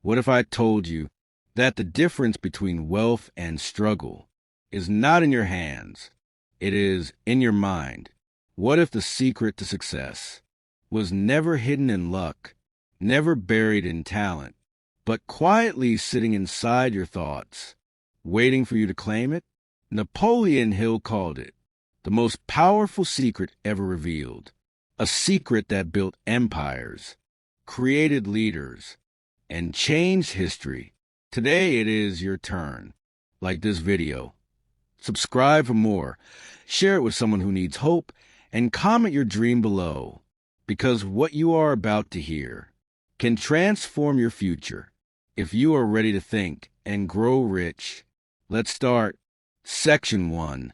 What if I told you that the difference between wealth and struggle is not in your hands, it is in your mind? What if the secret to success was never hidden in luck, never buried in talent, but quietly sitting inside your thoughts, waiting for you to claim it? Napoleon Hill called it the most powerful secret ever revealed, a secret that built empires, created leaders, and changed history. Today it is your turn. Like this video, subscribe for more, share it with someone who needs hope, and comment your dream below, because what you are about to hear can transform your future. If you are ready to think and grow rich, let's start. Section 1.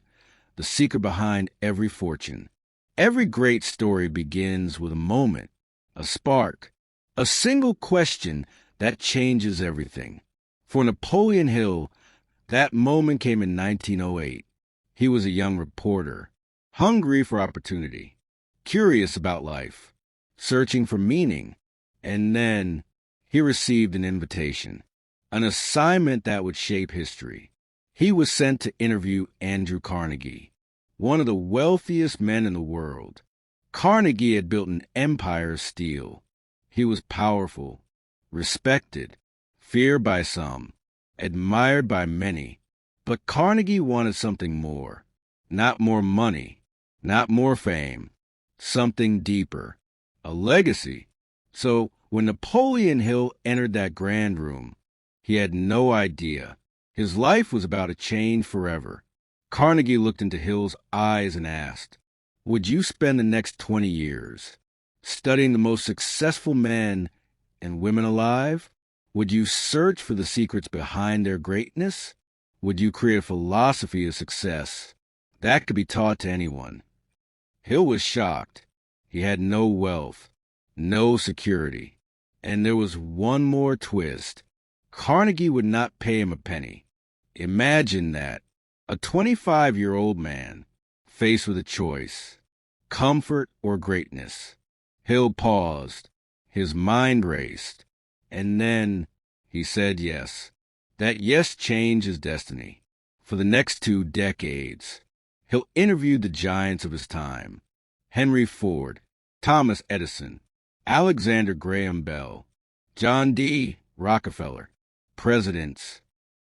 The secret behind every fortune. Every great story begins with a moment, a spark, a single question that changes everything. For Napoleon Hill, that moment came in 1908. He was a young reporter, hungry for opportunity, curious about life, searching for meaning, and then he received an invitation, an assignment that would shape history. He was sent to interview Andrew Carnegie, one of the wealthiest men in the world. Carnegie had built an empire of steel. He was powerful, respected, feared by some, admired by many. But Carnegie wanted something more. Not more money, not more fame, something deeper, a legacy. So when Napoleon Hill entered that grand room, he had no idea. His life was about to change forever. Carnegie looked into Hill's eyes and asked, "Would you spend the next 20 years studying the most successful men and women alive? Would you search for the secrets behind their greatness? Would you create a philosophy of success that could be taught to anyone?" Hill was shocked. He had no wealth, no security. And there was one more twist. Carnegie would not pay him a penny. Imagine that. A 25-year-old man faced with a choice, comfort or greatness. Hill paused. His mind raced. And then he said yes. That yes changed his destiny. For the next 2 decades, Hill interviewed the giants of his time: Henry Ford, Thomas Edison, Alexander Graham Bell, John D. Rockefeller, presidents,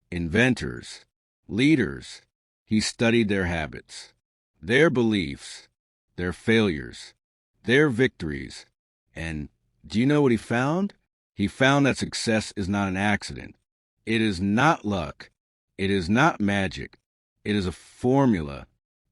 inventors, leaders. He studied their habits, their beliefs, their failures, their victories. And do you know what he found? He found that success is not an accident. It is not luck. It is not magic. It is a formula,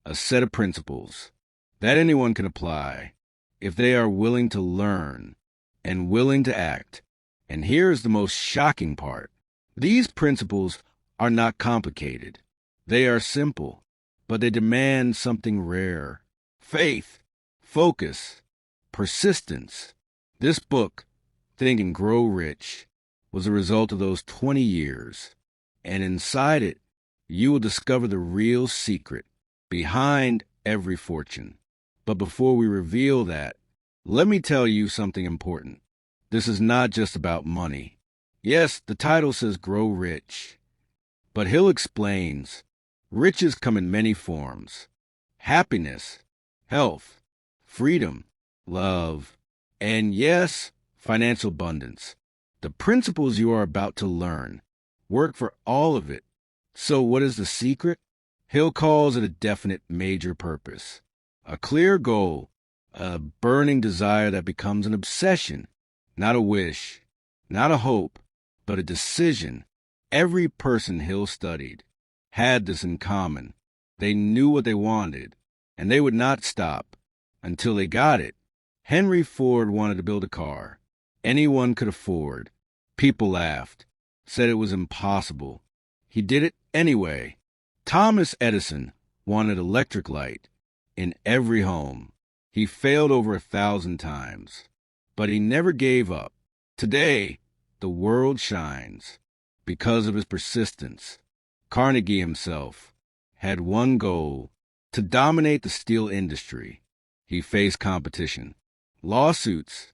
a set of principles that anyone can apply if they are willing to learn and willing to act. And here's the most shocking part. These principles are not complicated. They are simple, but they demand something rare: faith, focus, persistence. This book, Think and Grow Rich, was a result of those 20 years. And inside it, you will discover the real secret behind every fortune. But before we reveal that, let me tell you something important. This is not just about money. Yes, the title says Grow Rich. But Hill explains, riches come in many forms: happiness, health, freedom, love, and yes, financial abundance. The principles you are about to learn work for all of it. So what is the secret? Hill calls it a definite major purpose, a clear goal, a burning desire that becomes an obsession, not a wish, not a hope, but a decision. Every person Hill studied had this in common. They knew what they wanted, and they would not stop until they got it. Henry Ford wanted to build a car anyone could afford. People laughed, said it was impossible. He did it anyway. Thomas Edison wanted electric light in every home. He failed over 1,000 times, but he never gave up. Today, the world shines because of his persistence. Carnegie himself had one goal: to dominate the steel industry. He faced competition, lawsuits,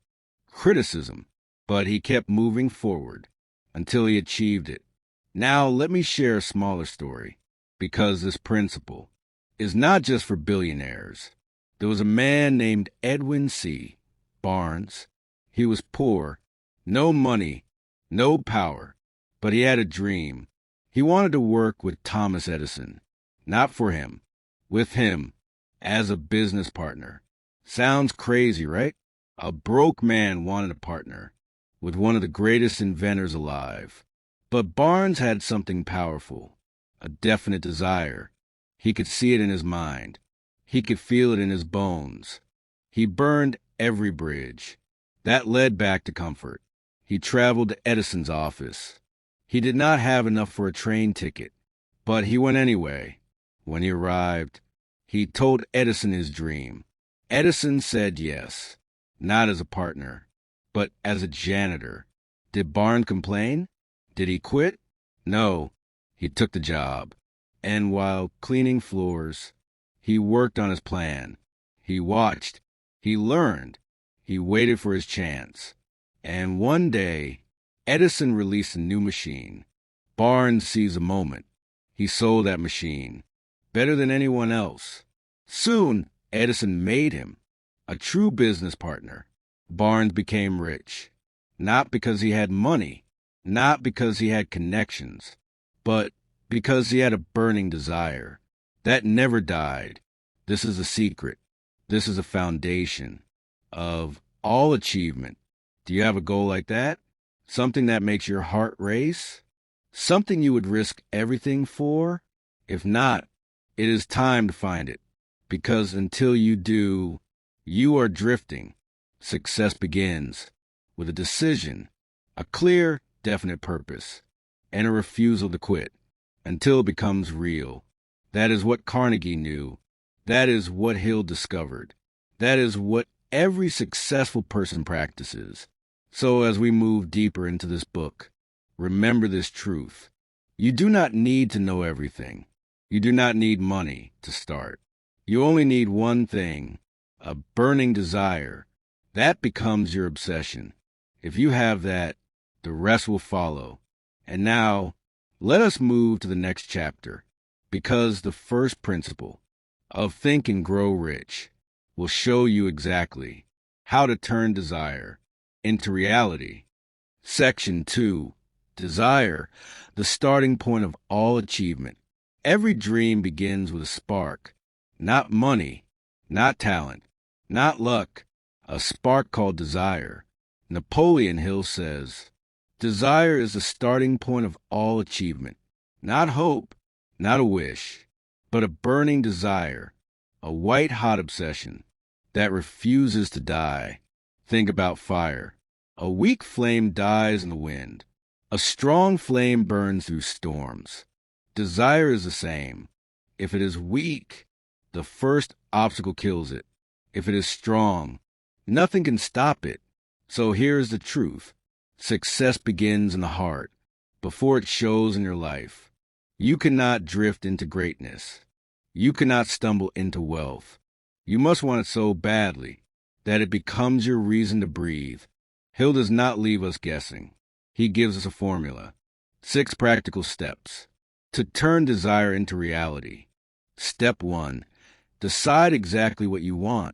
criticism, but he kept moving forward. until he achieved it. Now, let me share a smaller story, because this principle is not just for billionaires. There was a man named Edwin C. Barnes. He was poor, no money, no power, but he had a dream. He wanted to work with Thomas Edison, not for him, with him, as a business partner. Sounds crazy, right? A broke man wanted a partner with one of the greatest inventors alive. But Barnes had something powerful, a definite desire. He could see it in his mind. He could feel it in his bones. He burned every bridge. That led back to comfort. He traveled to Edison's office. He did not have enough for a train ticket, but he went anyway. When he arrived, he told Edison his dream. Edison said yes, not as a partner, but as a janitor. Did Barnes complain? Did he quit? No, he took the job. And while cleaning floors, he worked on his plan. He watched. He learned. He waited for his chance. And one day, Edison released a new machine. Barnes seized a moment. He sold that machine, better than anyone else. Soon, Edison made him a true business partner. Barnes became rich, not because he had money, not because he had connections, but because he had a burning desire that never died. This is a secret. This is a foundation of all achievement. Do you have a goal like that? Something that makes your heart race? Something you would risk everything for? If not, it is time to find it. Because until you do, you are drifting. Success begins with a decision, a clear, definite purpose, and a refusal to quit until it becomes real. That is what Carnegie knew. That is what Hill discovered. That is what every successful person practices. So as we move deeper into this book, remember this truth. You do not need to know everything. You do not need money to start. You only need one thing, a burning desire. That becomes your obsession. If you have that, the rest will follow. And now, let us move to the next chapter, because the first principle of Think and Grow Rich will show you exactly how to turn desire into reality. Section 2, Desire, the starting point of all achievement. Every dream begins with a spark, not money, not talent, not luck, a spark called desire. Napoleon Hill says, desire is the starting point of all achievement, not hope, not a wish, but a burning desire, a white-hot obsession that refuses to die. Think about fire. A weak flame dies in the wind. A strong flame burns through storms. Desire is the same. If it is weak, the first obstacle kills it. If it is strong, nothing can stop it. So here is the truth. Success begins in the heart, before it shows in your life. You cannot drift into greatness. You cannot stumble into wealth. You must want it so badly that it becomes your reason to breathe. Hill does not leave us guessing. He gives us a formula. 6 practical steps to turn desire into reality. Step 1. Decide exactly what you want.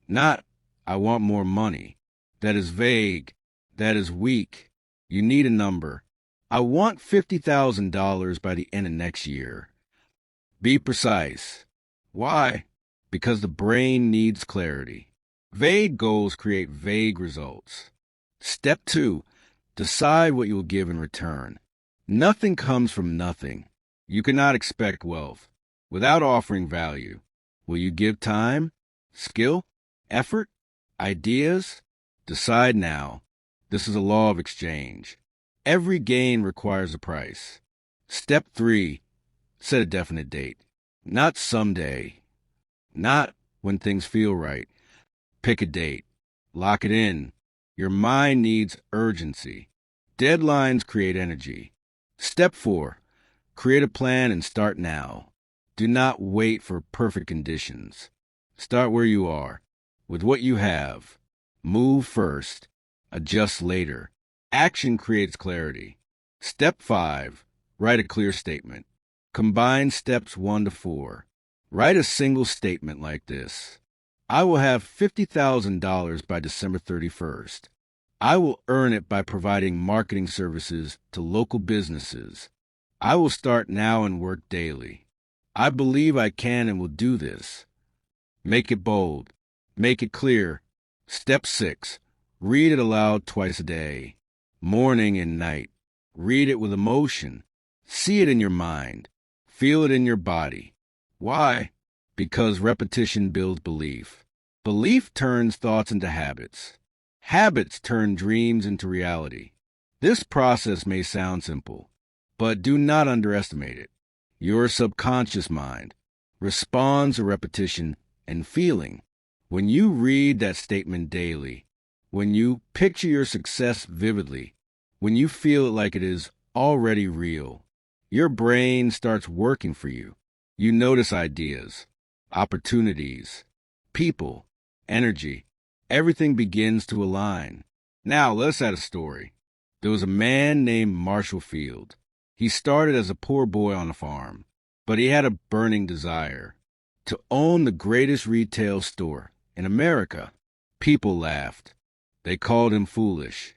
Not, I want more money. That is vague. That is weak. You need a number. I want $50,000 by the end of next year. Be precise. Why? Because the brain needs clarity. Vague goals create vague results. Step 2. Decide what you will give in return. Nothing comes from nothing. You cannot expect wealth without offering value. Will you give time, skill, effort, ideas? Decide now. This is a law of exchange. Every gain requires a price. Step 3. Set a definite date. Not someday. Not when things feel right. Pick a date. Lock it in. Your mind needs urgency. Deadlines create energy. Step 4. Create a plan and start now. Do not wait for perfect conditions. Start where you are, with what you have. Move first. Adjust later. Action creates clarity. Step 5. Write a clear statement. Combine steps 1 to 4. Write a single statement like this. I will have $50,000 by December 31st. I will earn it by providing marketing services to local businesses. I will start now and work daily. I believe I can and will do this. Make it bold. Make it clear. Step 6. Read it aloud twice a day, morning and night. Read it with emotion. See it in your mind. Feel it in your body. Why? Because repetition builds belief. Belief turns thoughts into habits. Habits turn dreams into reality. This process may sound simple, but do not underestimate it. Your subconscious mind responds to repetition and feeling. When you read that statement daily, when you picture your success vividly, when you feel it like it is already real, your brain starts working for you. You notice ideas, opportunities, people, energy. Everything begins to align. Now, let's add a story. There was a man named Marshall Field. He started as a poor boy on a farm, but he had a burning desire to own the greatest retail store in America. People laughed. They called him foolish.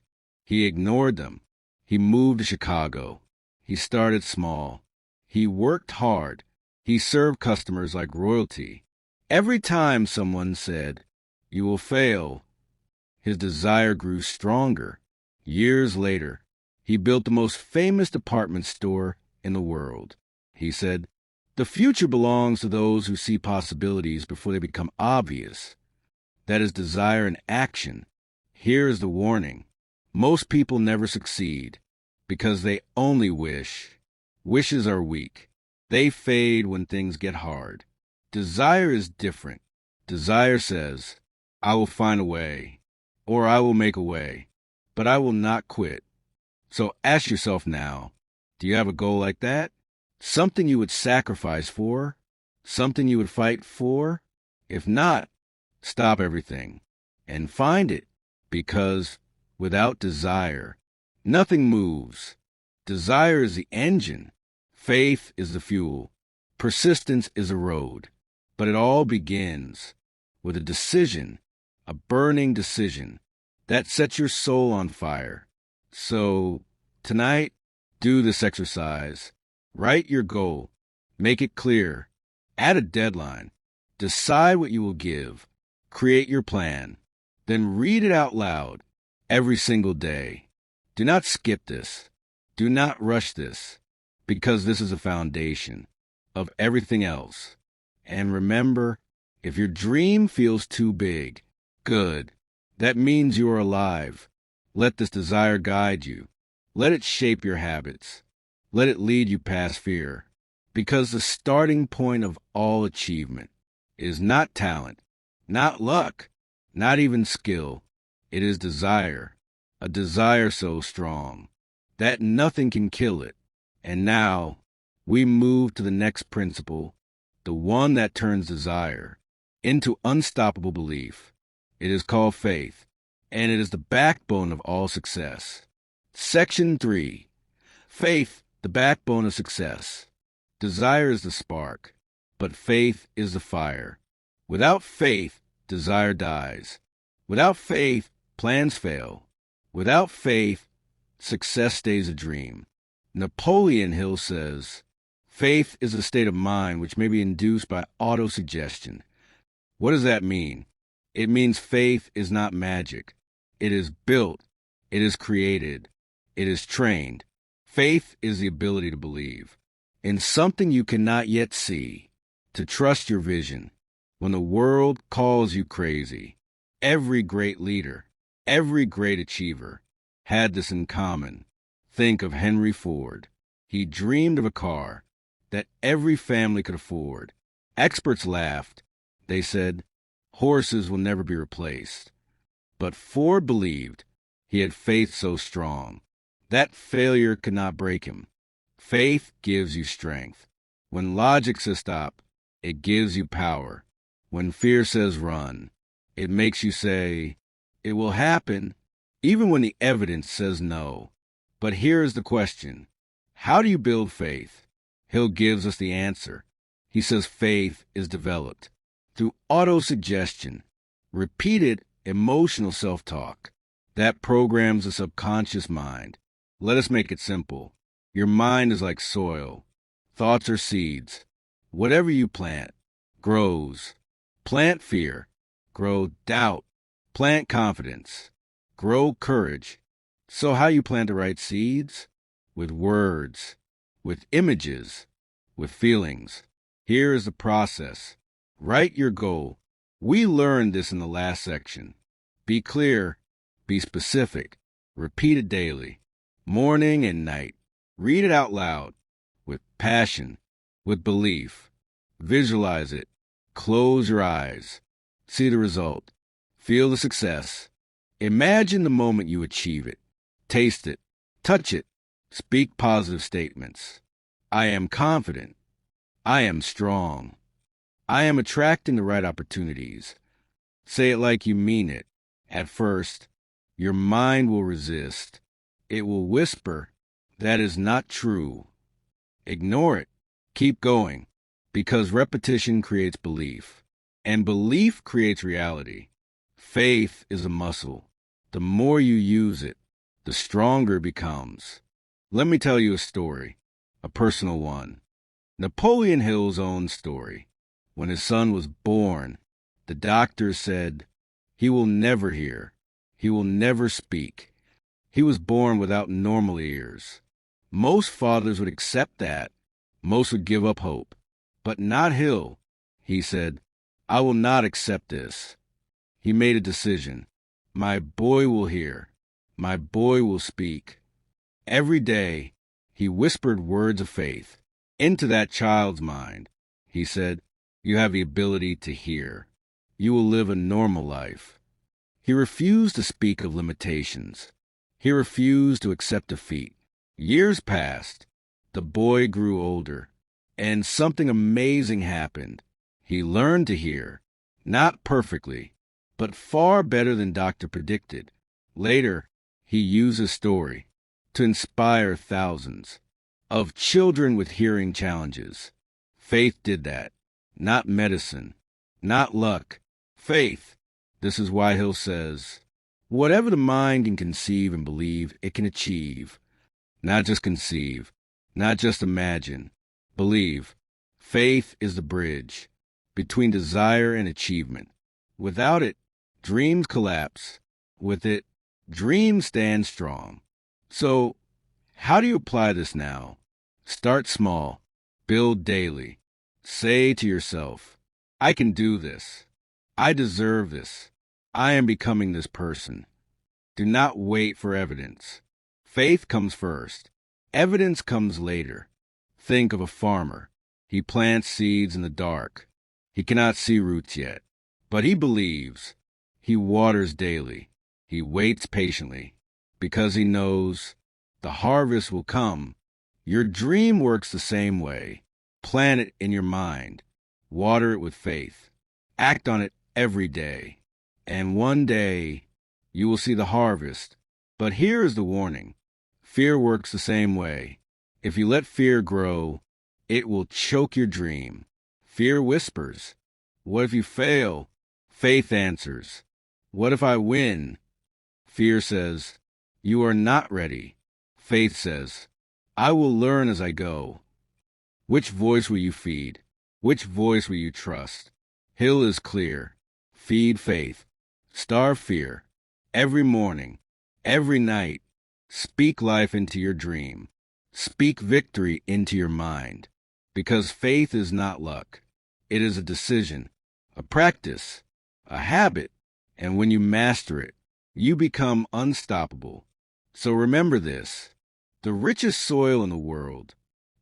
He ignored them. He moved to Chicago. He started small. He worked hard. He served customers like royalty. Every time someone said, "You will fail," his desire grew stronger. Years later, he built the most famous department store in the world. He said, "The future belongs to those who see possibilities before they become obvious." That is desire in action. Here is the warning. Most people never succeed because they only wish. Wishes are weak. They fade when things get hard. Desire is different. Desire says, "I will find a way," or "I will make a way, but I will not quit." So ask yourself now, do you have a goal like that? Something you would sacrifice for? Something you would fight for? If not, stop everything and find it, because without desire, nothing moves. Desire is the engine. Faith is the fuel. Persistence is a road. But it all begins with a decision, a burning decision that sets your soul on fire. So tonight, do this exercise. Write your goal. Make it clear. Add a deadline. Decide what you will give. Create your plan. Then read it out loud every single day. Do not skip this. Do not rush this, because this is a foundation of everything else. And remember, if your dream feels too big, good. That means you are alive. Let this desire guide you. Let it shape your habits. Let it lead you past fear. Because the starting point of all achievement is not talent, not luck, not even skill. It is desire. A desire so strong that nothing can kill it. And now we move to the next principle, the one that turns desire into unstoppable belief. It is called faith, and it is the backbone of all success. Section 3. Faith, the backbone of success. Desire is the spark, but faith is the fire. Without faith, desire dies. Without faith, plans fail. Without faith, success stays a dream. Napoleon Hill says, "Faith is a state of mind which may be induced by autosuggestion." What does that mean? It means faith is not magic. It is built. It is created. It is trained. Faith is the ability to believe in something you cannot yet see, to trust your vision when the world calls you crazy. Every great leader, every great achiever had this in common. Think of Henry Ford. He dreamed of a car that every family could afford. Experts laughed. They said, horses will never be replaced. But Ford believed. He had faith so strong that failure could not break him. Faith gives you strength. When logic says stop, it gives you power. When fear says run, it makes you say, it will happen. Even when the evidence says no, But here is the question. How do you build faith? Hill gives us the answer. He says faith is developed through autosuggestion, repeated emotional self-talk. That programs the subconscious mind. Let us make it simple. Your mind is like soil. Thoughts are seeds. Whatever you plant grows. Plant fear. Grow doubt. Plant confidence. Grow courage. So how you plant the right seeds? With words, with images, with feelings. Here is the process. Write your goal. We learned this in the last section. Be clear. Be specific. Repeat it daily. Morning and night. Read it out loud. With passion. With belief. Visualize it. Close your eyes. See the result. Feel the success. Imagine the moment you achieve it. Taste it. Touch it. Speak positive statements. I am confident. I am strong. I am attracting the right opportunities. Say it like you mean it. At first, your mind will resist. It will whisper, that is not true. Ignore it. Keep going, because repetition creates belief, and belief creates reality. Faith is a muscle. The more you use it, the stronger it becomes. Let me tell you a story, a personal one. Napoleon Hill's own story. When his son was born, the doctor said, he will never hear. He will never speak. He was born without normal ears. Most fathers would accept that. Most would give up hope. But not Hill. He said, I will not accept this. He made a decision. My boy will hear. My boy will speak. Every day, he whispered words of faith into that child's mind. He said, you have the ability to hear. You will live a normal life. He refused to speak of limitations. He refused to accept defeat. Years passed. The boy grew older, and something amazing happened. He learned to hear, not perfectly, but far better than doctor predicted. Later, he used his story to inspire thousands of children with hearing challenges. Faith did that, not medicine, not luck. Faith. This is why Hill says, whatever the mind can conceive and believe, it can achieve. Not just conceive, not just imagine, believe. Faith is the bridge between desire and achievement. Without it, dreams collapse. With it, dreams stand strong. So, how do you apply this now? Start small. Build daily. Say to yourself, I can do this. I deserve this. I am becoming this person. Do not wait for evidence. Faith comes first. Evidence comes later. Think of a farmer. He plants seeds in the dark. He cannot see roots yet, but he believes. He waters daily. He waits patiently because he knows the harvest will come. Your dream works the same way. Plant it in your mind. Water it with faith. Act on it every day. And one day, you will see the harvest. But here is the warning. Fear works the same way. If you let fear grow, it will choke your dream. Fear whispers. What if you fail? Faith answers. What if I win? Fear says, you are not ready. Faith says, I will learn as I go. Which voice will you feed? Which voice will you trust? Hill is clear. Feed faith. Starve fear. Every morning, every night, speak life into your dream. Speak victory into your mind. Because faith is not luck. It is a decision, a practice, a habit. And when you master it, you become unstoppable. So remember this. The richest soil in the world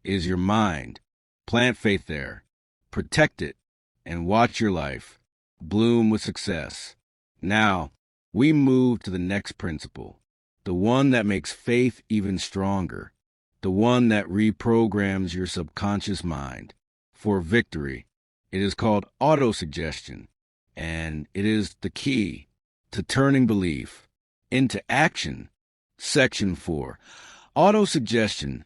is your mind. Plant faith there. Protect it. And watch your life bloom with success. Now, we move to the next principle. The one that makes faith even stronger. The one that reprograms your subconscious mind for victory. It is called autosuggestion, and it is the key to turning belief into action. Section 4. Autosuggestion,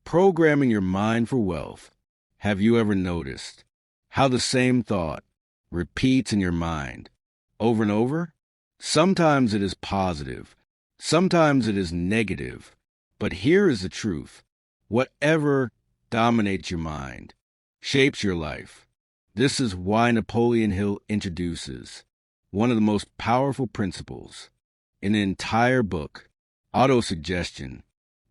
programming your mind for wealth. Have you ever noticed how the same thought repeats in your mind over and over? Sometimes it is positive, sometimes it is negative. But here is the truth. Whatever dominates your mind shapes your life. This is why Napoleon Hill introduces one of the most powerful principles in the entire book, autosuggestion.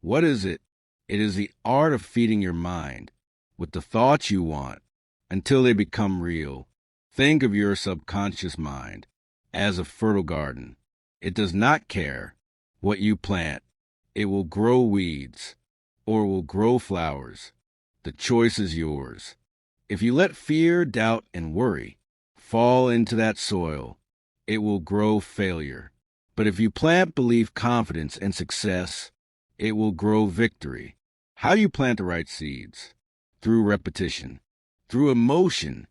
What is it? It is the art of feeding your mind with the thoughts you want until they become real. Think of your subconscious mind as a fertile garden. It does not care what you plant. It will grow weeds or will grow flowers. The choice is yours. If you let fear, doubt, and worry fall into that soil, it will grow failure. But if you plant belief, confidence, and success, it will grow victory. How do you plant the right seeds? Through repetition, through emotion,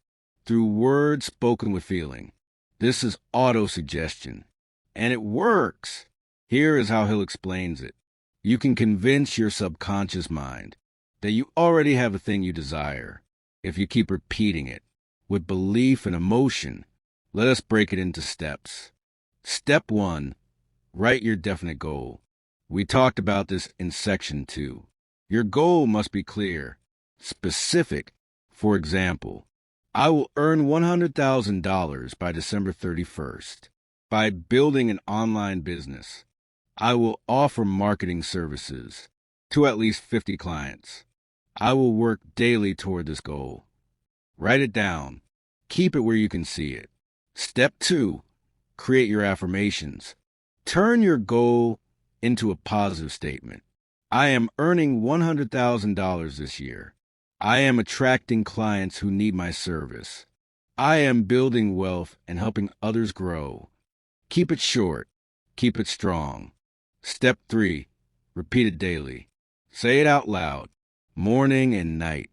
through words spoken with feeling. This is autosuggestion, and it works. Here is how Hill explains it. You can convince your subconscious mind that you already have a thing you desire if you keep repeating it with belief and emotion. Let us break it into steps. Step 1, write your definite goal. We talked about this in section 2. Your goal must be clear, specific. For example, I will earn $100,000 by December 31st by building an online business. I will offer marketing services to at least 50 clients. I will work daily toward this goal. Write it down. Keep it where you can see it. Step 2, create your affirmations. Turn your goal into a positive statement. I am earning $100,000 this year. I am attracting clients who need my service. I am building wealth and helping others grow. Keep it short. Keep it strong. Step 3, repeat it daily. Say it out loud, morning and night.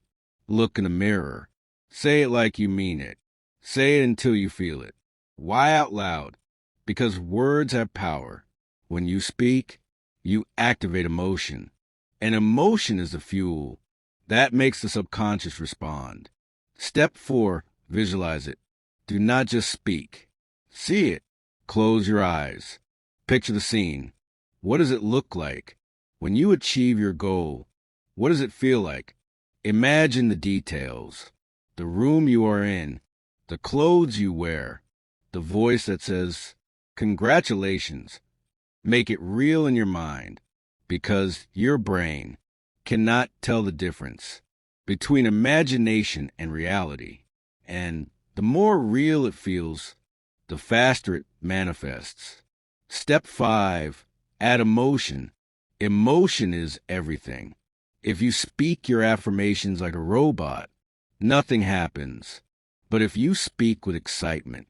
Look in the mirror. Say it like you mean it. Say it until you feel it. Why out loud? Because words have power. When you speak, you activate emotion. And emotion is the fuel that makes the subconscious respond. Step 4, visualize it. Do not just speak. See it. Close your eyes. Picture the scene. What does it look like? When you achieve your goal, what does it feel like? Imagine the details. The room you are in, the clothes you wear, the voice that says, "Congratulations." Make it real in your mind, because your brain cannot tell the difference between imagination and reality. And the more real it feels, the faster it manifests. Step 5, add emotion. Emotion is everything. If you speak your affirmations like a robot, nothing happens. But if you speak with excitement,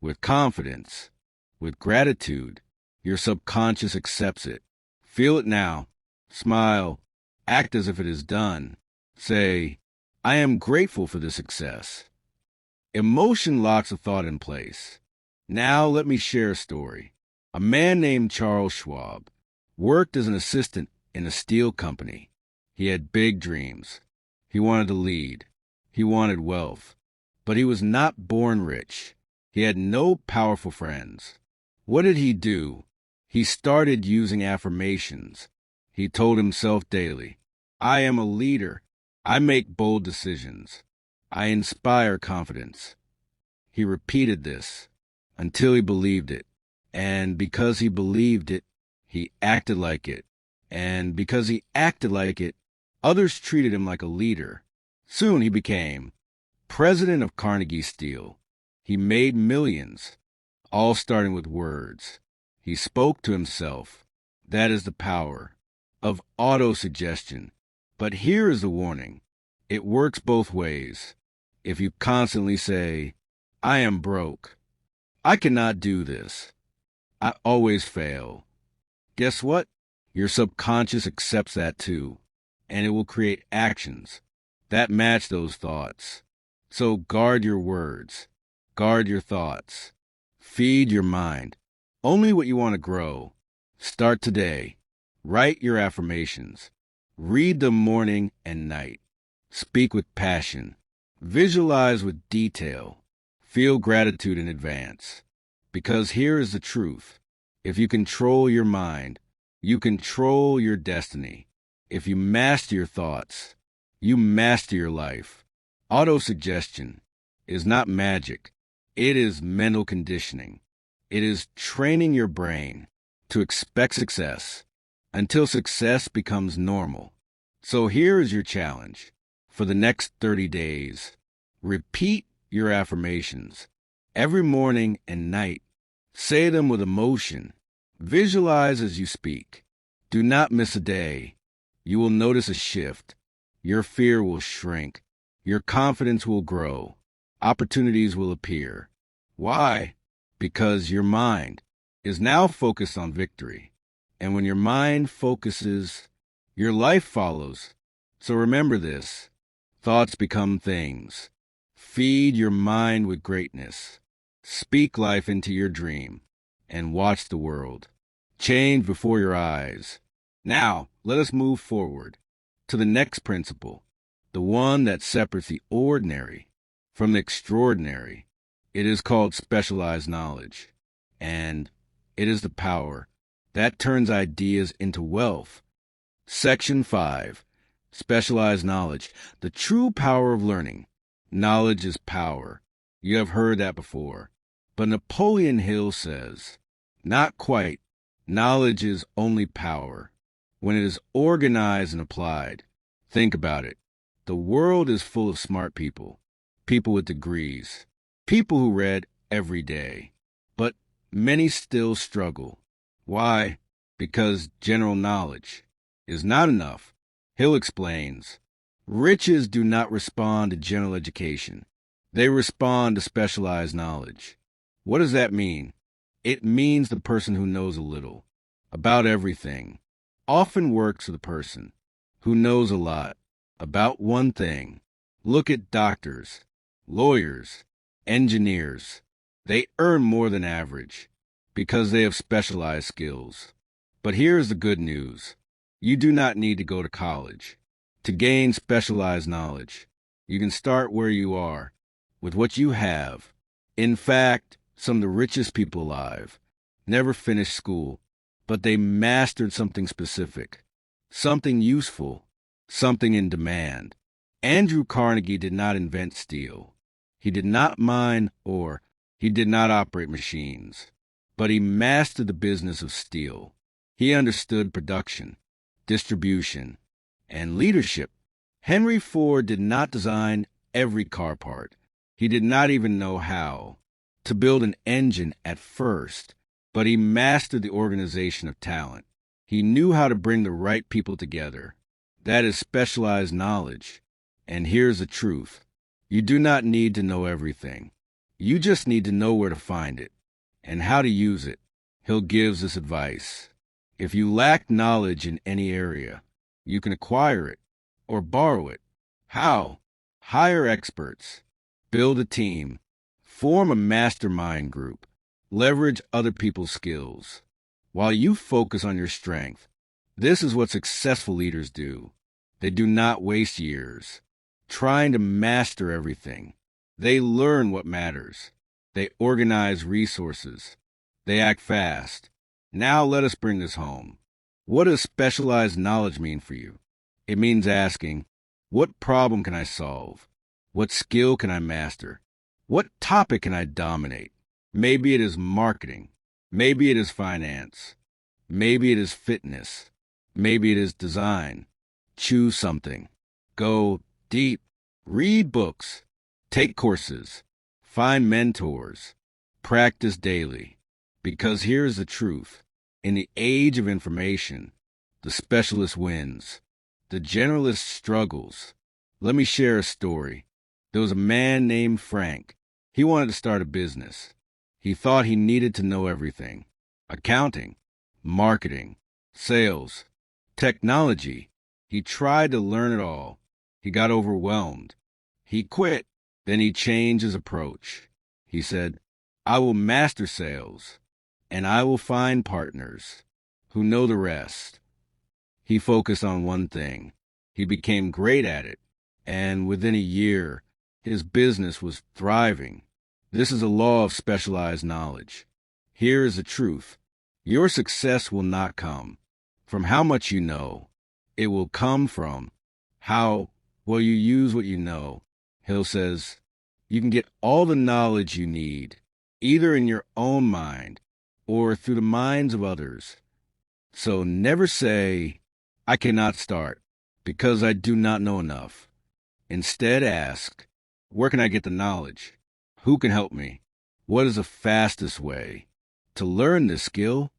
with confidence, with gratitude, your subconscious accepts it. Feel it now. Smile. Act as if it is done. Say, I am grateful for this success. Emotion locks a thought in place. Now let me share a story. A man named Charles Schwab worked as an assistant in a steel company. He had big dreams. He wanted to lead. He wanted wealth. But he was not born rich. He had no powerful friends. What did he do? He started using affirmations. He told himself daily, I am a leader. I make bold decisions. I inspire confidence. He repeated this until he believed it. And because he believed it, he acted like it. And because he acted like it, others treated him like a leader. Soon he became president of Carnegie Steel. He made millions, all starting with words. He spoke to himself. That is the power of autosuggestion. But here is the warning. It works both ways. If you constantly say, I am broke, I cannot do this, I always fail, guess what? Your subconscious accepts that too, and it will create actions that match those thoughts. So guard your words, guard your thoughts, feed your mind. Only what you want to grow. Start today. Write your affirmations. Read them morning and night. Speak with passion. Visualize with detail. Feel gratitude in advance. Because here is the truth. If you control your mind, you control your destiny. If you master your thoughts, you master your life. Autosuggestion is not magic. It is mental conditioning. It is training your brain to expect success until success becomes normal. So here is your challenge. For the next 30 days, repeat your affirmations every morning and night. Say them with emotion. Visualize as you speak. Do not miss a day. You will notice a shift. Your fear will shrink. Your confidence will grow. Opportunities will appear. Why? Because your mind is now focused on victory. And when your mind focuses, your life follows. So remember this. Thoughts become things. Feed your mind with greatness. Speak life into your dream and watch the world change before your eyes. Now, let us move forward to the next principle, the one that separates the ordinary from the extraordinary. It is called specialized knowledge, and it is the power that turns ideas into wealth. Section 5. Specialized knowledge. The true power of learning. Knowledge is power. You have heard that before. But Napoleon Hill says, not quite. Knowledge is only power when it is organized and applied. Think about it. The world is full of smart people, people with degrees, people who read every day. But many still struggle. Why? Because general knowledge is not enough. Hill explains, riches do not respond to general education. They respond to specialized knowledge. What does that mean? It means the person who knows a little about everything often works with the person who knows a lot about one thing. Look at doctors, lawyers, engineers. They earn more than average because they have specialized skills. But here's the good news. You do not need to go to college to gain specialized knowledge. You can start where you are, with what you have. In fact, some of the richest people alive never finished school, but they mastered something specific, something useful, something in demand. Andrew Carnegie did not invent steel. He did not mine or he did not operate machines, but he mastered the business of steel. He understood production, distribution, and leadership. Henry Ford did not design every car part. He did not even know how to build an engine at first, but he mastered the organization of talent. He knew how to bring the right people together. That is specialized knowledge. And here's the truth. You do not need to know everything. You just need to know where to find it and how to use it. Hill gives this advice. If you lack knowledge in any area, you can acquire it or borrow it. How? Hire experts. Build a team. Form a mastermind group. Leverage other people's skills. While you focus on your strength, this is what successful leaders do. They do not waste years trying to master everything. They learn what matters. They organize resources. They act fast. Now let us bring this home. What does specialized knowledge mean for you? It means asking, what problem can I solve? What skill can I master? What topic can I dominate? Maybe it is marketing. Maybe it is finance. Maybe it is fitness. Maybe it is design. Choose something. Go deep. Read books. Take courses. Find mentors. Practice daily. Because here's the truth. In the age of information, the specialist wins. The generalist struggles. Let me share a story. There was a man named Frank. He wanted to start a business. He thought he needed to know everything. Accounting, marketing, sales, technology. He tried to learn it all. He got overwhelmed. He quit. Then he changed his approach. He said, I will master sales, and I will find partners who know the rest. He focused on one thing. He became great at it. And within a year, his business was thriving. This is a law of specialized knowledge. Here is the truth. Your success will not come from how much you know. It will come from how well you use what you know. Hill says, you can get all the knowledge you need, either in your own mind or through the minds of others. So never say, I cannot start because I do not know enough. Instead ask, where can I get the knowledge? Who can help me? What is the fastest way to learn this skill?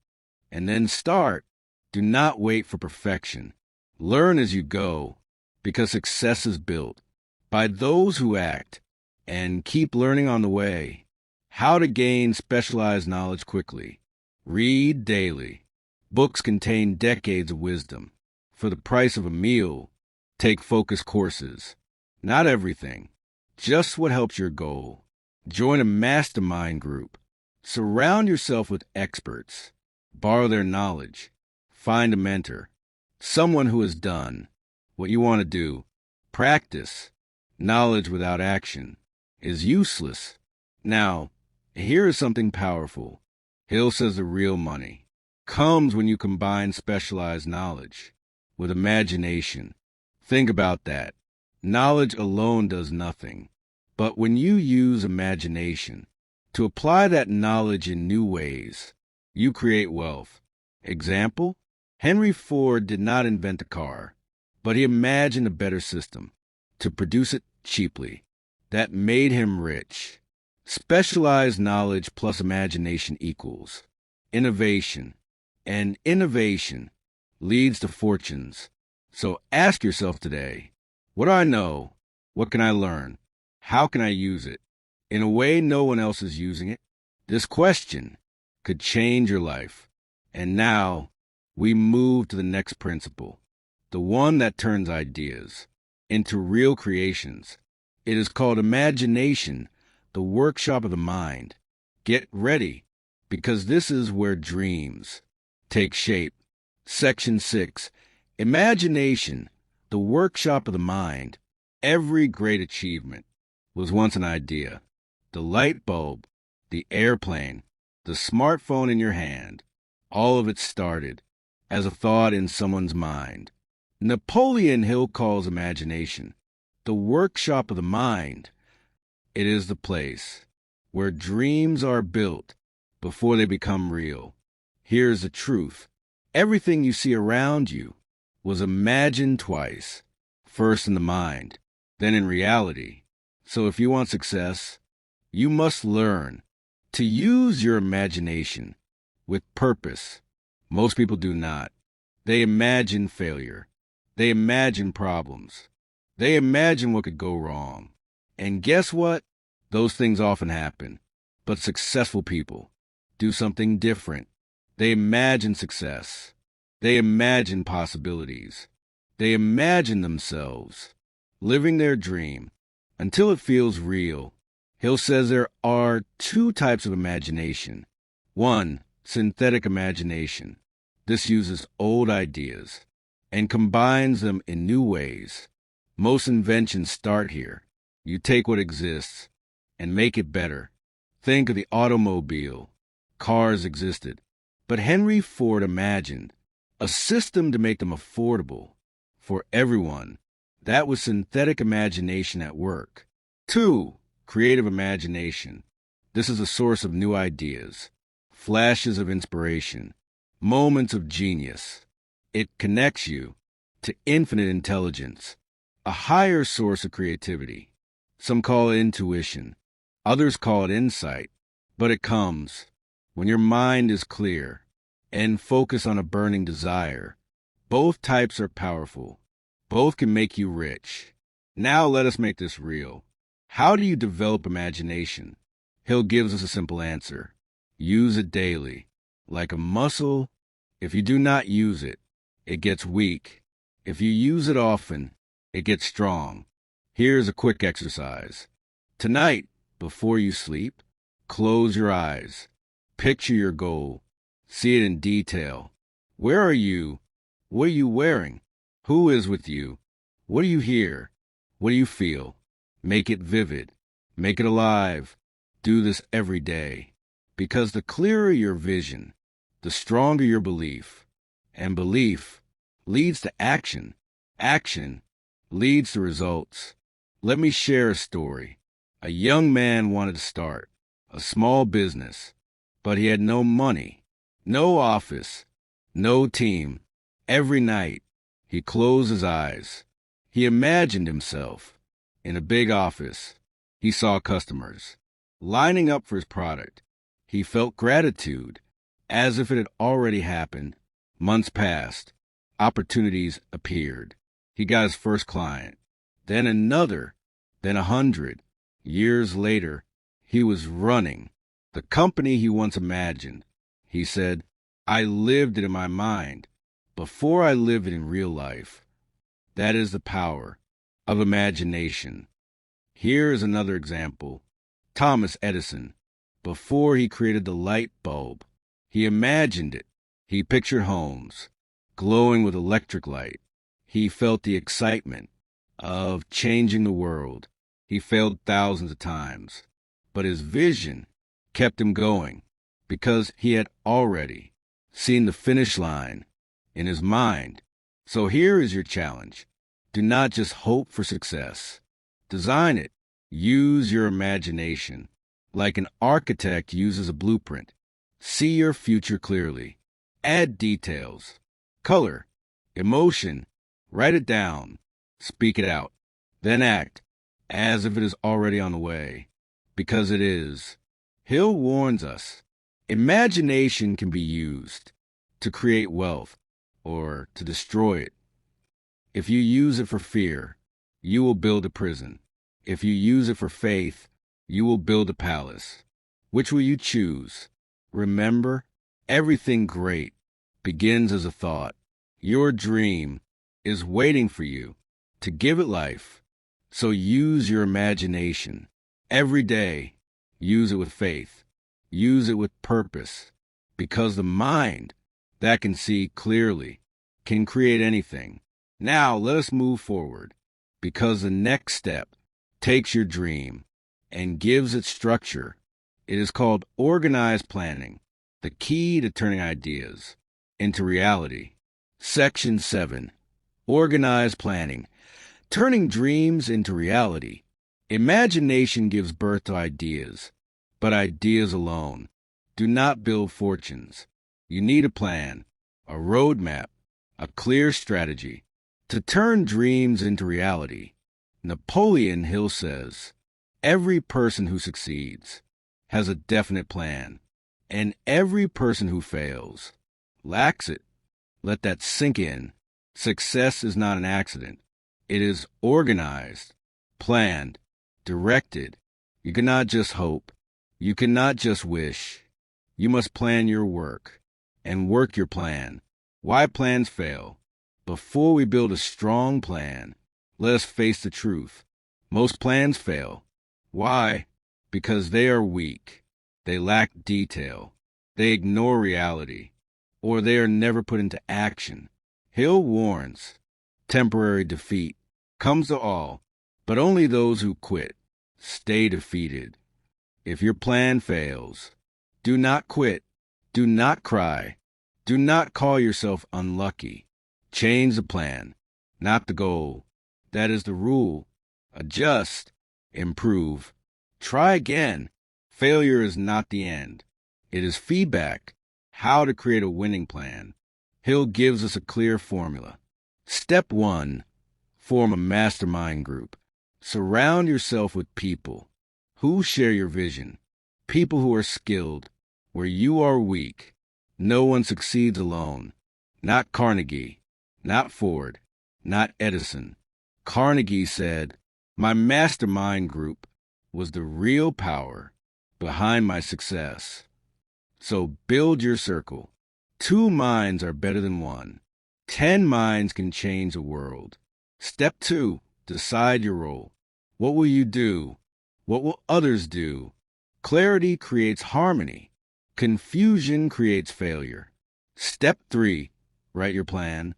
And then start. Do not wait for perfection. Learn as you go, because success is built by those who act and keep learning on the way. How to gain specialized knowledge quickly. Read daily. Books contain decades of wisdom. For the price of a meal, take focused courses. Not everything, just what helps your goal. Join a mastermind group. Surround yourself with experts. Borrow their knowledge. Find a mentor, someone who has done what you want to do. Practice. Knowledge without action is useless. Now, here is something powerful. Hill says the real money comes when you combine specialized knowledge with imagination. Think about that. Knowledge alone does nothing. But when you use imagination to apply that knowledge in new ways, you create wealth. Example, Henry Ford did not invent the car, but he imagined a better system to produce it cheaply. That made him rich. Specialized knowledge plus imagination equals innovation, and innovation leads to fortunes. So ask yourself today, what do I know? What can I learn? How can I use it in a way no one else is using it? This question could change your life. And now we move to the next principle, the one that turns ideas into real creations. It is called imagination, the workshop of the mind. Get ready, because this is where dreams take shape. Section 6, Imagination, the workshop of the mind. Every great achievement was once an idea. The light bulb, the airplane, the smartphone in your hand, all of it started as a thought in someone's mind. Napoleon Hill calls imagination the workshop of the mind. It is the place where dreams are built before they become real. Here's the truth. Everything you see around you was imagined twice, first in the mind, then in reality. So if you want success, you must learn to use your imagination with purpose. Most people do not. They imagine failure. They imagine problems. They imagine what could go wrong. And guess what? Those things often happen. But successful people do something different. They imagine success. They imagine possibilities. They imagine themselves living their dream until it feels real. Hill says there are two types of imagination. One, synthetic imagination. This uses old ideas and combines them in new ways. Most inventions start here. You take what exists and make it better. Think of the automobile. Cars existed, but Henry Ford imagined a system to make them affordable for everyone. That was synthetic imagination at work. 2, creative imagination. This is a source of new ideas, flashes of inspiration, moments of genius. It connects you to infinite intelligence, a higher source of creativity. Some call it intuition, others call it insight, but it comes when your mind is clear and focused on a burning desire. Both types are powerful. Both can make you rich. Now let us make this real. How do you develop imagination? Hill gives us a simple answer. Use it daily. Like a muscle, if you do not use it, it gets weak. If you use it often, it gets strong. Here's a quick exercise. Tonight, before you sleep, close your eyes. Picture your goal. See it in detail. Where are you What are you wearing? Who is with you? What do you hear? What do you feel? Make it vivid. Make it alive. Do this every day. Because the clearer your vision, the stronger your belief. And belief leads to action. Action leads to results. Let me share a story. A young man wanted to start a small business, but he had no money, no office, no team. Every night, he closed his eyes. He imagined himself in a big office. He saw customers lining up for his product. He felt gratitude as if it had already happened. Months passed. Opportunities appeared. He got his first client, then another, then 100. Years later, he was running the company he once imagined. He said, I lived it in my mind before I lived it in real life. That is the power of imagination. Here is another example. Thomas Edison, before he created the light bulb, he imagined it. He pictured homes glowing with electric light. He felt the excitement of changing the world. He failed thousands of times, but his vision kept him going because he had already seen the finish line in his mind. So here is your challenge. Do not just hope for success. Design it. Use your imagination like an architect uses a blueprint. See your future clearly. Add details, color, emotion. Write it down. Speak it out. Then act as if it is already on the way, because it is. Hill warns us, imagination can be used to create wealth or to destroy it. If you use it for fear, you will build a prison. If you use it for faith, you will build a palace. Which will you choose? Remember, everything great begins as a thought. Your dream is waiting for you to give it life. So use your imagination. Every day, use it with faith. Use it with purpose. Because the mind that can see clearly can create anything. Now let us move forward. Because the next step takes your dream and gives it structure. It is called organized planning, the key to turning ideas into reality. Section 7. Organized planning. Turning dreams into reality. Imagination gives birth to ideas, but ideas alone do not build fortunes. You need a plan, a roadmap, a clear strategy to turn dreams into reality. Napoleon Hill says, every person who succeeds has a definite plan, and every person who fails lacks it. Let that sink in. Success is not an accident. It is organized, planned, directed. You cannot just hope. You cannot just wish. You must plan your work and work your plan. Why plans fail? Before we build a strong plan, let us face the truth. Most plans fail. Why? Because they are weak. They lack detail. They ignore reality, or they are never put into action. Hill warns, temporary defeat comes to all, but only those who quit stay defeated. If your plan fails, do not quit. Do not cry. Do not call yourself unlucky. Change the plan, not the goal. That is the rule. Adjust, improve, try again. Failure is not the end. It is feedback, how to create a winning plan. Hill gives us a clear formula. Step 1. Form a mastermind group. Surround yourself with people who share your vision, people who are skilled where you are weak. No one succeeds alone. Not Carnegie, not Ford, not Edison. Carnegie said, my mastermind group was the real power behind my success. So build your circle. 2 minds are better than 1. 10 minds can change the world. Step 2, decide your role. What will you do? What will others do? Clarity creates harmony. Confusion creates failure. Step 3, write your plan.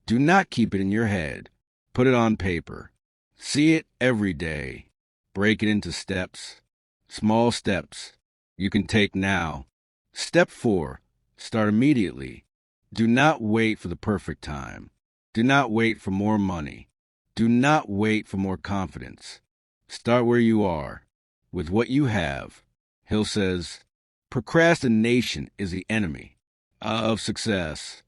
Do not keep it in your head. Put it on paper. See it every day. Break it into steps. Small steps you can take now. Step 4. Start immediately. Do not wait for the perfect time. Do not wait for more money. Do not wait for more confidence. Start where you are, with what you have. Hill says, procrastination is the enemy of success.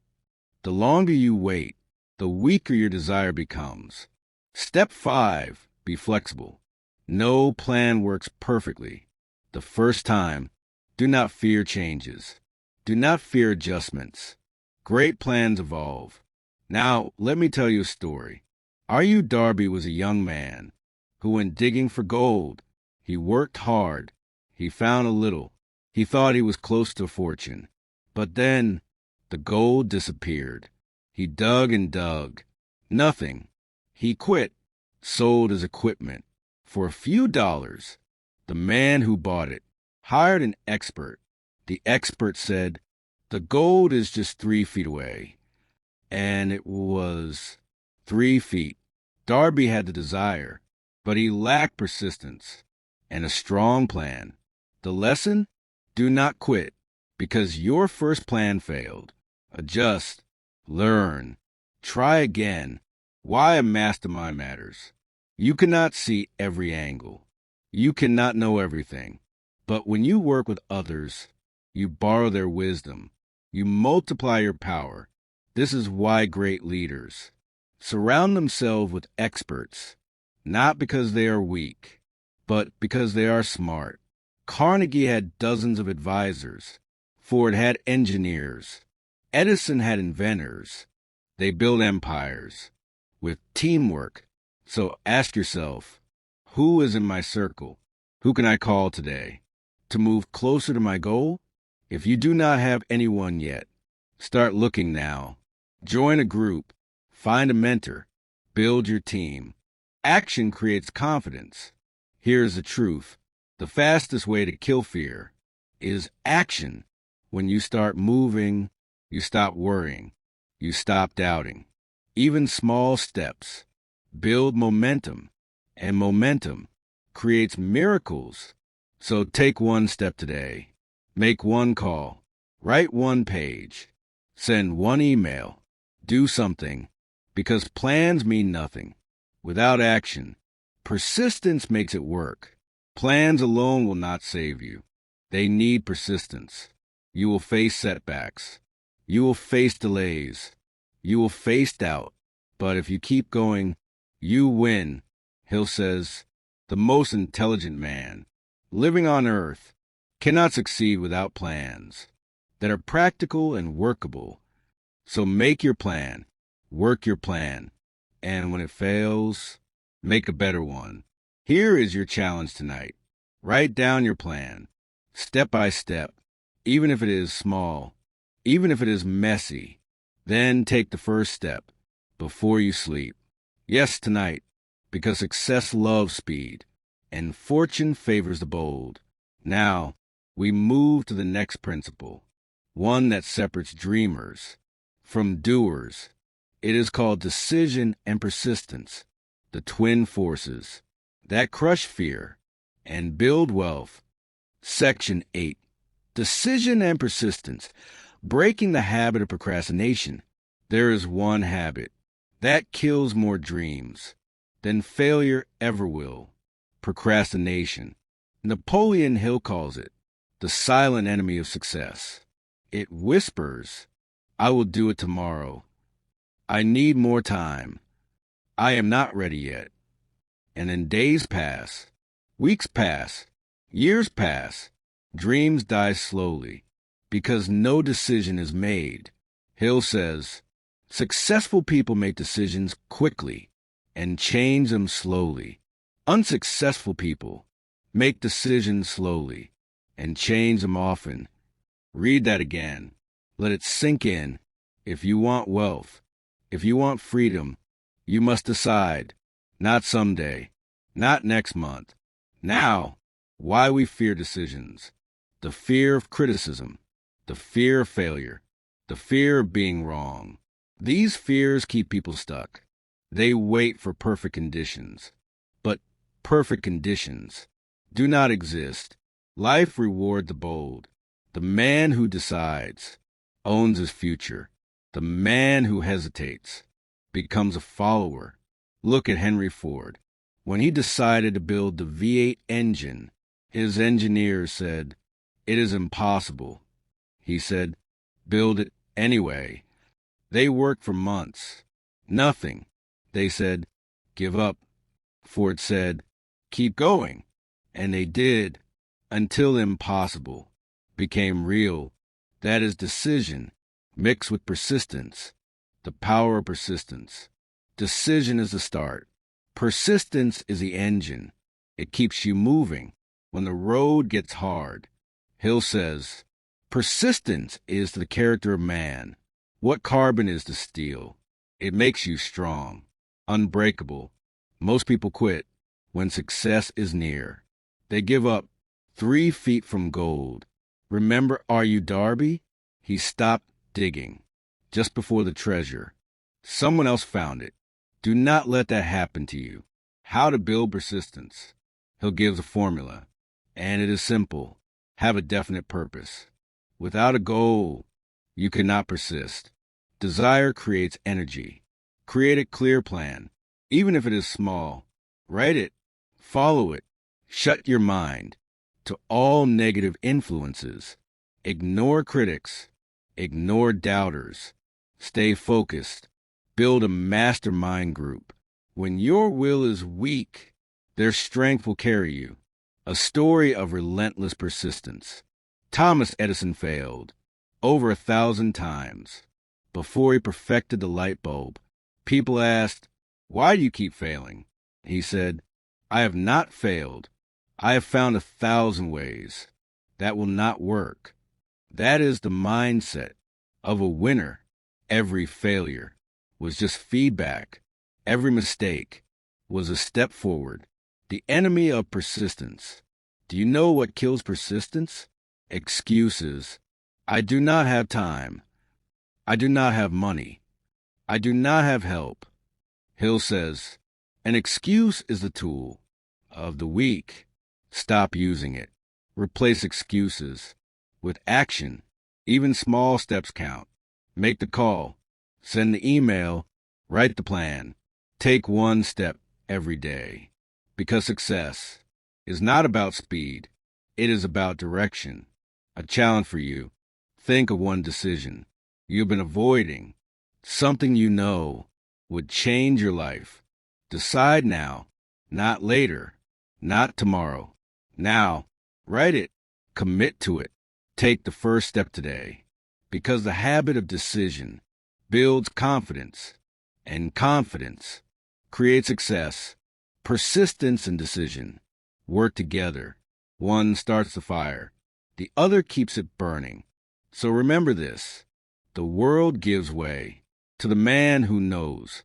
The longer you wait, the weaker your desire becomes. Step 5, be flexible. No plan works perfectly. The first time, do not fear changes. Do not fear adjustments. Great plans evolve. Now, let me tell you a story. R.U. Darby was a young man who went digging for gold. He worked hard. He found a little. He thought he was close to fortune. But then the gold disappeared. He dug and dug. Nothing. He quit, sold his equipment. For a few dollars, the man who bought it hired an expert. The expert said, the gold is just 3 feet away. And it was 3 feet. Darby had the desire, but he lacked persistence and a strong plan. The lesson? Do not quit, because your first plan failed. Adjust, learn, try again. Why a mastermind matters. You cannot see every angle. You cannot know everything. But when you work with others, you borrow their wisdom. You multiply your power. This is why great leaders surround themselves with experts, not because they are weak, but because they are smart. Carnegie had dozens of advisors. Ford had engineers. Edison had inventors. They built empires with teamwork. So ask yourself, who is in my circle? Who can I call today to move closer to my goal? If you do not have anyone yet, start looking now. Join a group. Find a mentor. Build your team. Action creates confidence. Here's the truth. The fastest way to kill fear is action. When you start moving, you stop worrying. You stop doubting. Even small steps build momentum, and momentum creates miracles. So take one step today. Make one call. Write one page. Send one email. Do something, because plans mean nothing without action. Persistence makes it work. Plans alone will not save you. They need persistence. You will face setbacks. You will face delays. You will face doubt. But if you keep going, you win. Hill says, the most intelligent man living on earth cannot succeed without plans that are practical and workable. So make your plan, work your plan, and when it fails, make a better one. Here is your challenge tonight. Write down your plan, step by step, even if it is small, even if it is messy. Then take the first step before you sleep. Yes, tonight, because success loves speed, and fortune favors the bold. Now, we move to the next principle, one that separates dreamers from doers. It is called decision and persistence, the twin forces that crush fear and build wealth. Section 8. Decision and persistence. Breaking the habit of procrastination. There is one habit that kills more dreams than failure ever will. Procrastination. Napoleon Hill calls it the silent enemy of success. It whispers, I will do it tomorrow. I need more time. I am not ready yet. And then days pass, weeks pass, years pass. Dreams die slowly because no decision is made. Hill says, successful people make decisions quickly and change them slowly. Unsuccessful people make decisions slowly and change them often. Read that again. Let it sink in. If you want wealth, if you want freedom, you must decide. Not someday, not next month. Now. Why we fear decisions. The fear of criticism, the fear of failure, the fear of being wrong. These fears keep people stuck. They wait for perfect conditions. But perfect conditions do not exist. Life rewards the bold. The man who decides owns his future. The man who hesitates becomes a follower. Look at Henry Ford. When he decided to build the V8 engine, his engineers said, "It is impossible." He said, "Build it anyway." They worked for months. Nothing. They said, "Give up." Ford said, "Keep going." And they did, until impossible became real. That is decision mixed with persistence. The power of persistence. Decision is the start. Persistence is the engine. It keeps you moving when the road gets hard. Hill says, persistence is the character of man. What carbon is to steel? It makes you strong, unbreakable. Most people quit when success is near. They give up 3 feet from gold. Remember Are You Darby? He stopped digging just before the treasure. Someone else found it. Do not let that happen to you. How to build persistence. He'll give a formula, and it is simple. Have a definite purpose. Without a goal, you cannot persist. Desire creates energy. Create a clear plan, even if it is small. Write it. Follow it. Shut your mind to all negative influences. Ignore critics. Ignore doubters. Stay focused. Build a mastermind group. When your will is weak, their strength will carry you. A story of relentless persistence. Thomas Edison failed over 1,000 times before he perfected the light bulb. People asked, "Why do you keep failing?" He said, "I have not failed. I have found 1,000 ways. That will not work." That is the mindset of a winner. Every failure was just feedback. Every mistake was a step forward. The enemy of persistence. Do you know what kills persistence? Excuses. I do not have time. I do not have money. I do not have help. Hill says, an excuse is the tool of the weak. Stop using it. Replace excuses with action. Even small steps count. Make the call. Send the email. Write the plan. Take one step every day. Because success is not about speed. It is about direction. A challenge for you. Think of one decision you've been avoiding. Something you know would change your life. Decide now, not later, not tomorrow. Now, write it. Commit to it. Take the first step today. Because the habit of decision builds confidence, and confidence creates success. Persistence and decision work together. One starts the fire. The other keeps it burning. So remember this. The world gives way to the man who knows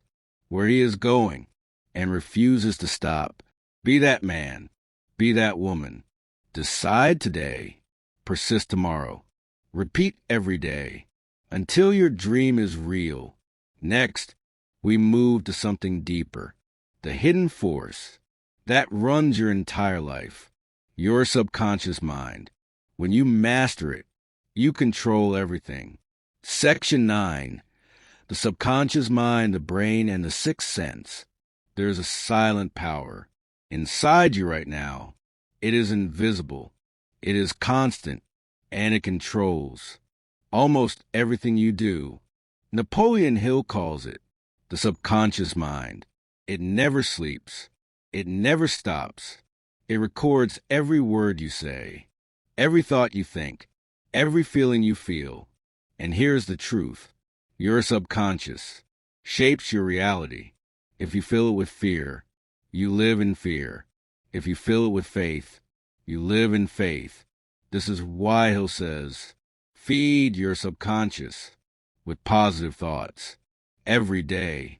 where he is going and refuses to stop. Be that man. Be that woman. Decide today. Persist tomorrow. Repeat every day until your dream is real. Next, we move to something deeper. The hidden force that runs your entire life. Your subconscious mind. When you master it, you control everything. Section 9. The subconscious mind, the brain, and the sixth sense. There's a silent power inside you right now. It is invisible. It is constant, and it controls almost everything you do. Napoleon Hill calls it the subconscious mind. It never sleeps. It never stops. It records every word you say, every thought you think, every feeling you feel. And here's the truth. Your subconscious shapes your reality. If you fill it with fear, you live in fear. If you fill it with faith, you live in faith. This is why Hill says, feed your subconscious with positive thoughts every day.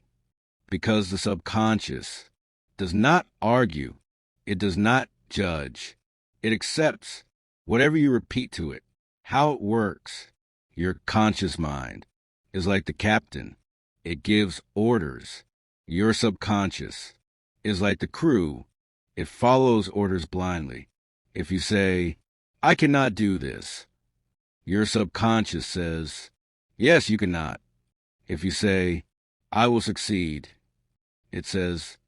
Because the subconscious does not argue. It does not judge. It accepts whatever you repeat to it, how it works. Your conscious mind is like the captain It gives orders. Your subconscious is like the crew. It follows orders blindly. If you say, I cannot do this, your subconscious says, yes, you cannot. If you say, I will succeed, it says,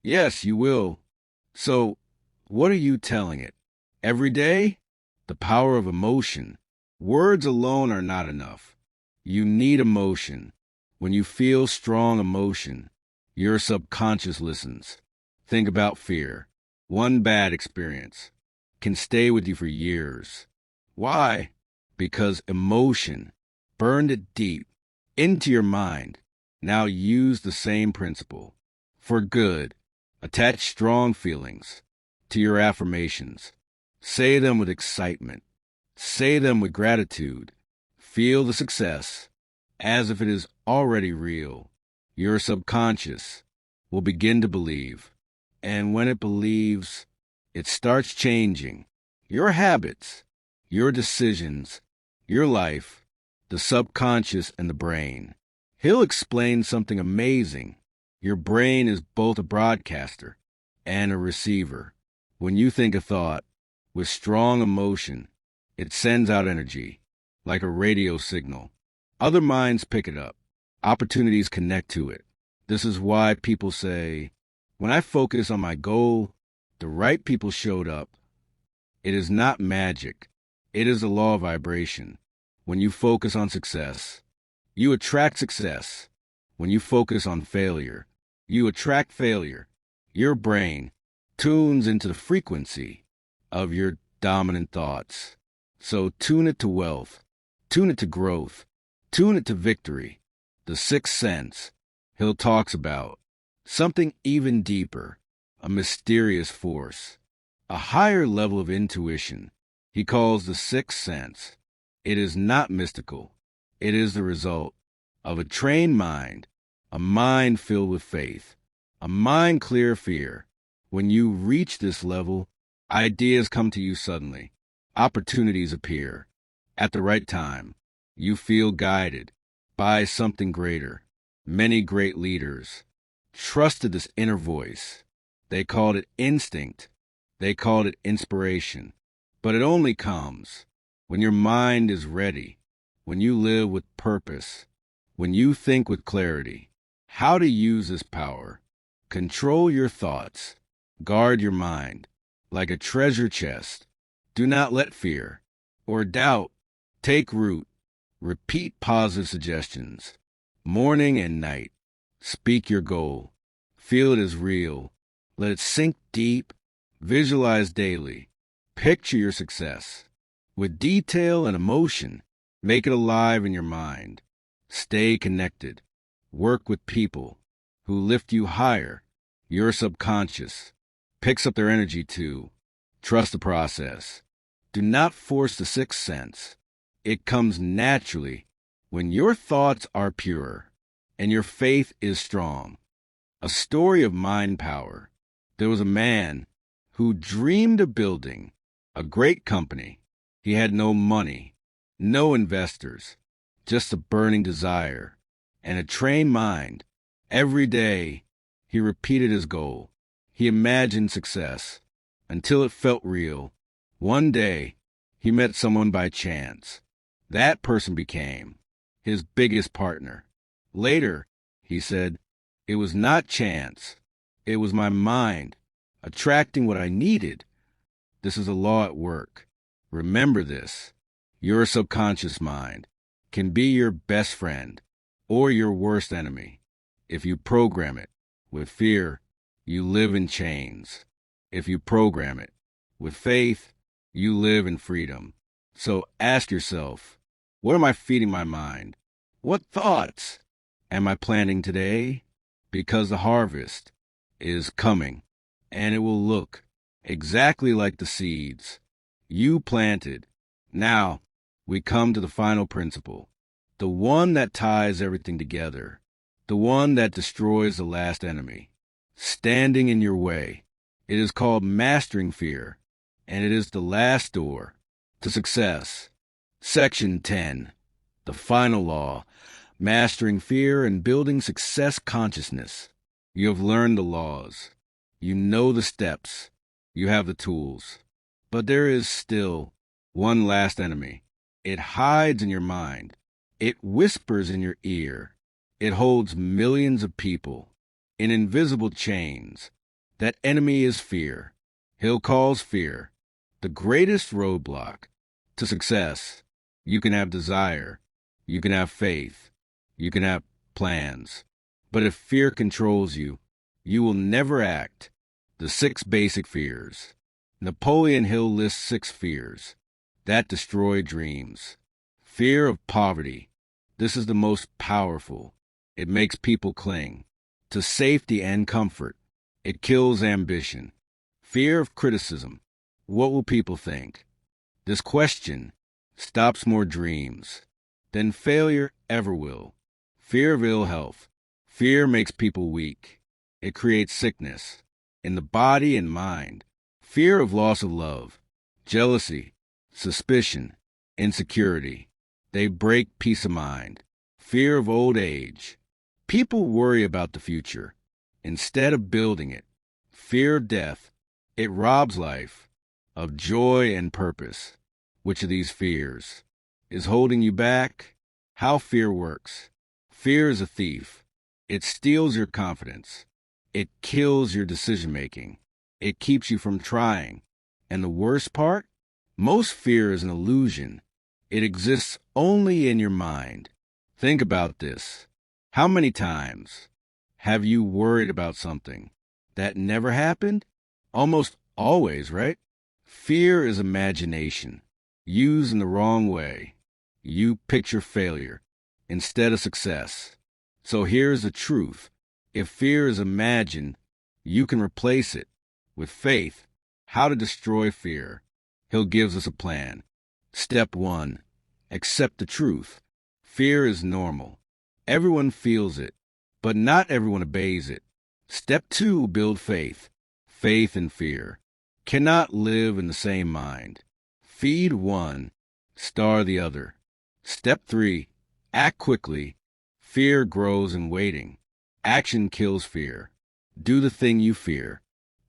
yes, you will. So, what are you telling it? Every day? The power of emotion. Words alone are not enough. You need emotion. When you feel strong emotion, your subconscious listens. Think about fear. One bad experience can stay with you for years. Why? Because emotion burned it deep into your mind. Now use the same principle. For good, attach strong feelings to your affirmations. Say them with excitement. Say them with gratitude. Feel the success as if it is already real. Your subconscious will begin to believe. And when it believes, it starts changing your habits, your decisions, your life, the subconscious and the brain. Hill explained something amazing. Your brain is both a broadcaster and a receiver. When you think a thought with strong emotion, it sends out energy like a radio signal. Other minds pick it up. Opportunities connect to it. This is why people say, when I focus on my goal, the right people showed up. It is not magic. It is a law of vibration. When you focus on success, you attract success. When you focus on failure, you attract failure. Your brain tunes into the frequency of your dominant thoughts. So tune it to wealth, tune it to growth, tune it to victory. The sixth sense Hill talks about, something even deeper, a mysterious force, a higher level of intuition. He calls the sixth sense. It is not mystical. It is the result of a trained mind, a mind filled with faith, a mind clear of fear. When you reach this level, ideas come to you suddenly. Opportunities appear. At the right time, you feel guided by something greater. Many great leaders trusted this inner voice. They called it instinct. They called it inspiration. But it only comes when your mind is ready, when you live with purpose, when you think with clarity. How to use this power? Control your thoughts. Guard your mind like a treasure chest. Do not let fear or doubt take root. Repeat positive suggestions. Morning and night. Speak your goal. Feel it is real. Let it sink deep. Visualize daily. Picture your success. With detail and emotion, make it alive in your mind. Stay connected. Work with people who lift you higher. Your subconscious picks up their energy too. Trust the process. Do not force the sixth sense. It comes naturally when your thoughts are pure and your faith is strong. A story of mind power. There was a man who dreamed of building a great company. He had no money, no investors, just a burning desire and a trained mind. Every day, he repeated his goal. He imagined success until it felt real. One day, he met someone by chance. That person became his biggest partner. Later, he said, it was not chance. It was my mind attracting what I needed. This is a law at work. Remember this. Your subconscious mind can be your best friend or your worst enemy. If you program it with fear, you live in chains. If you program it with faith, you live in freedom. So ask yourself, what am I feeding my mind? What thoughts am I planting today? Because the harvest is coming, and it will look exactly like the seeds you planted. Now, we come to the final principle, the one that ties everything together, the one that destroys the last enemy, standing in your way. It is called mastering fear, and it is the last door to success. Section 10, the final law. mastering fear and building success consciousness. You have learned the laws. You know the steps. You have the tools. But there is still one last enemy. It hides in your mind. It whispers in your ear. It holds millions of people in invisible chains. That enemy is fear. Hill calls fear the greatest roadblock to success. You can have desire. You can have faith. You can have plans. But if fear controls you, you will never act. The 6 basic fears. Napoleon Hill lists 6 fears that destroy dreams. Fear of poverty. This is the most powerful. It makes people cling to safety and comfort. It kills ambition. Fear of criticism. What will people think? This question stops more dreams than failure ever will. Fear of ill health. Fear makes people weak. It creates sickness in the body and mind. Fear of loss of love, jealousy, suspicion, insecurity. They break peace of mind. Fear of old age. People worry about the future instead of building it. Fear of death. It robs life of joy and purpose. Which of these fears is holding you back? How fear works. Fear is a thief. It steals your confidence. It kills your decision-making. It keeps you from trying. And the worst part? Most fear is an illusion. It exists only in your mind. Think about this. How many times have you worried about something that never happened? Almost always, right? Fear is imagination. Used in the wrong way. You picture failure instead of success. So here's the truth. If fear is imagined, you can replace it with faith. How to destroy fear. Hill gives us a plan. Step 1. Accept the truth. Fear is normal. Everyone feels it, but not everyone obeys it. Step 2. Build faith. Faith and fear cannot live in the same mind. Feed one, starve the other. Step 3. Act quickly. Fear grows in waiting. Action kills fear. Do the thing you fear,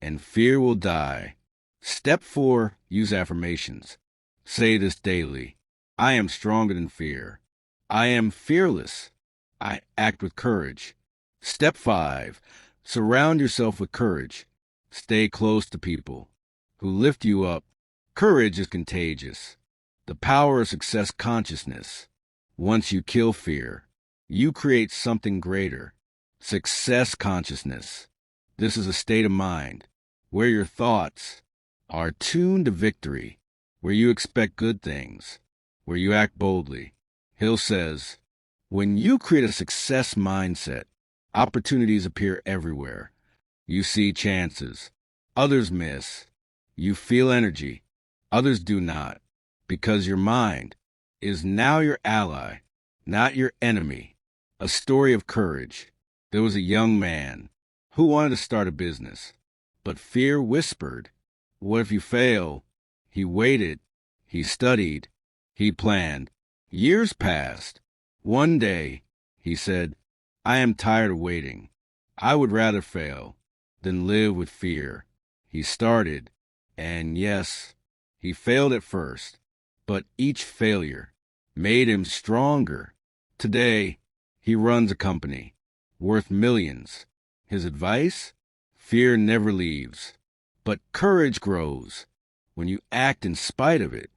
and fear will die. Step 4. Use affirmations. Say this daily. I am stronger than fear. I am fearless. I act with courage. Step 5. Surround yourself with courage. Stay close to people who lift you up. Courage is contagious. The power of success consciousness. Once you kill fear, you create something greater. Success consciousness. This is a state of mind where your thoughts are tuned to victory, where you expect good things, where you act boldly. Hill says, when you create a success mindset, opportunities appear everywhere. You see chances. Others miss. You feel energy. Others do not. Because your mind is now your ally, not your enemy. A story of courage. There was a young man who wanted to start a business, but fear whispered, what if you fail? He waited. He studied. He planned. Years passed. One day, he said, I am tired of waiting. I would rather fail than live with fear. He started, and yes, he failed at first, but each failure made him stronger. Today, he runs a company worth millions. His advice? Fear never leaves, but courage grows when you act in spite of it.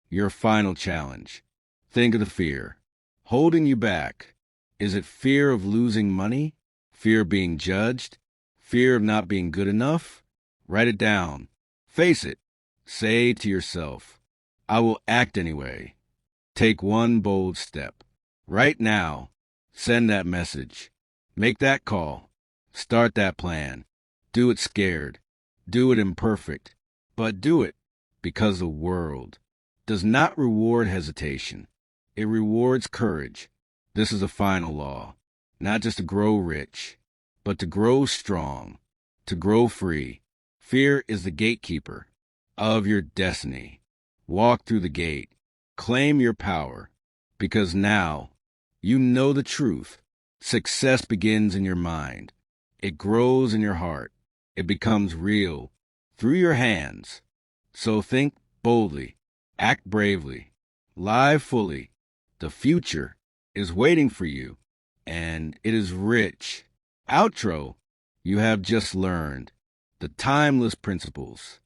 Your final challenge. Think of the fear holding you back. Is it fear of losing money? Fear of being judged? Fear of not being good enough? Write it down. Face it. Say to yourself, I will act anyway. Take one bold step. Right now, send that message. Make that call. Start that plan. Do it scared. Do it imperfect. But do it because the world does not reward hesitation. It rewards courage. This is a final law. Not just to grow rich, but to grow strong, to grow free. Fear is the gatekeeper of your destiny. Walk through the gate. Claim your power, because now You know the truth. Success begins in your mind. It grows in your heart. It becomes real through your hands. So think boldly, act bravely, live fully. The future is waiting for you, and it is rich. Outro, you have just learned the timeless principles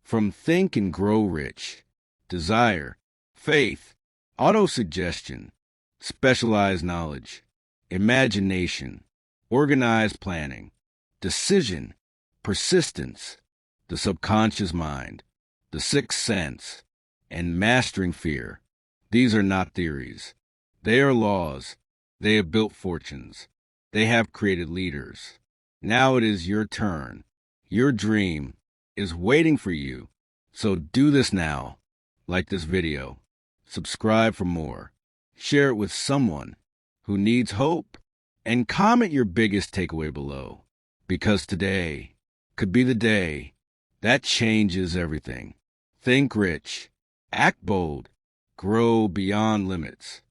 from Think and Grow Rich, Desire, Faith, Autosuggestion, Specialized Knowledge, Imagination, Organized Planning, Decision, Persistence, the Subconscious Mind, the Sixth Sense, and Mastering Fear. These are not theories. They are laws. They have built fortunes. They have created leaders. Now it is your turn. Your dream is waiting for you. So do this now. Like this video. Subscribe for more. Share it with someone who needs hope. And comment your biggest takeaway below. Because today could be the day that changes everything. Think rich. Act bold. Grow beyond limits.